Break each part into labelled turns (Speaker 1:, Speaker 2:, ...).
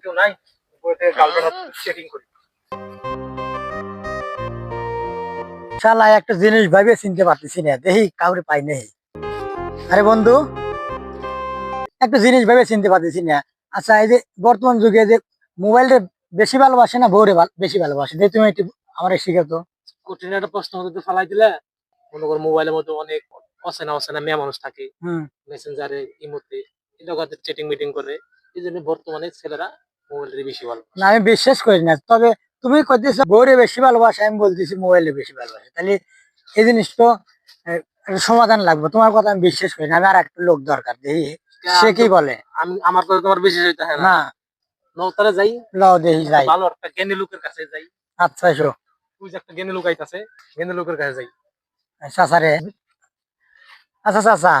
Speaker 1: কেউ নাই, উপরে থেকে গার্লফ্রেন্ড চেকিং করি।
Speaker 2: শালা একটা জিনিস ভাবে চিনতে পারতেছি না, দেখি কাউরে পাই নেই। আরে বন্ধু, একটা জিনিস ভেবে চিনতে পারতেছি না। আচ্ছা, এই যে বর্তমান যুগে যে মোবাইলটা বেশি ভালোবাসে না বউরে বেশি ভালোবাসে, যে তুমি একটু আমার শিখাতো।
Speaker 1: কঠিন একটা প্রশ্ন হতে ফালাই দিলে, মনে করো মোবাইলের মধ্যে অনেক অচেনা অচেনা মেয়ে মানুষ থাকে, মেসেঞ্জারে ইমোতে এলাকাতে চেটিং মিটিং করে। এই জন্য বর্তমানে ছেলেরা মোবাইলটা বেশি ভালো।
Speaker 2: না, আমি বিশ্বাস করি না। তবে তুমি কইতেছো বউরে বেশি ভালোবাসে, আমি বলতেছি মোবাইলে বেশি ভালোবাসে। তাহলে এই জিনিস তো একটা সমাধান লাগবে। তোমার কথা আমি বিশ্বাস করি না, আমি আর একটা লোক দরকার, দেখি সে কি বলে।
Speaker 1: আমি আমার কথা তোমার বিশ্বাস হইতে হয়
Speaker 2: না,
Speaker 1: না? নৌতারা যাই,
Speaker 2: লও দেখি যাই।
Speaker 1: ভালো একটা জ্ঞানী লোকের কাছে যাই।
Speaker 2: আচ্ছা এসো।
Speaker 1: তুই যে একটা জ্ঞানী লোক আইতাছে, জ্ঞানী লোকের কাছে যাই।
Speaker 2: চাচা রে, আচ্ছা চাচা,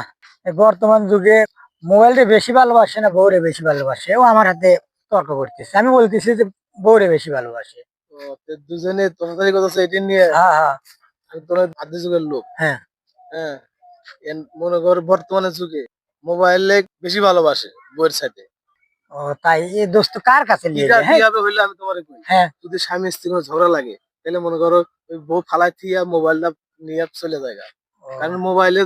Speaker 2: এই বর্তমান যুগে মোবাইলটা বেশি ভালোবাসে না বউরে বেশি ভালোবাসে? ও আমার হাতে তর্ক করতেছে, আমি বলতেছি যে বউরে বেশি ভালোবাসে।
Speaker 1: দুজনে তোমাদের কথা এটি নিয়ে।
Speaker 2: হ্যাঁ হ্যাঁ
Speaker 1: আমি তোর আদি যুগের লোক।
Speaker 2: হ্যাঁ।
Speaker 1: হ্যাঁ, মনে কর বর্তমানে যুগে মোবাইলে বেশি ভালোবাসে বইয়ের সাথে।
Speaker 2: ও তাই? এই দোস্ত কার কাছে নিয়ে যায়? হ্যাঁ
Speaker 1: কিভাবে হইলে আমি তোমার কই,
Speaker 2: হ্যাঁ।
Speaker 1: যদি স্বামী স্ত্রী কোনো ঝগড়া লাগে, তাহলে মনে করো ওই বউ ফালাই থিয়া মোবাইলটা নিয়ে চলে যায়। কারণ মোবাইলে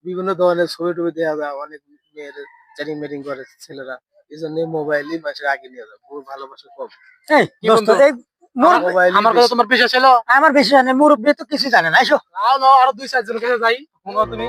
Speaker 1: বিভিন্ন ধরনের ছবি টবি দেওয়া যায়, অনেক মেয়ের চ্যাটিং মেটিং করে ছেলেরা। এই জন্য মোবাইলই মানুষের আগে নিয়ে যায়, বউ ভালোবাসে কম।
Speaker 2: এই দোস্ত, এই
Speaker 1: আমার কথা তোমার বিশ্বাস ছিল?
Speaker 2: আমার বেশি জানে, মুরব্বী তো কিছু জানে না। এসো
Speaker 1: আরো 2-4 জনের কাছে যাই, শুনো তুমি।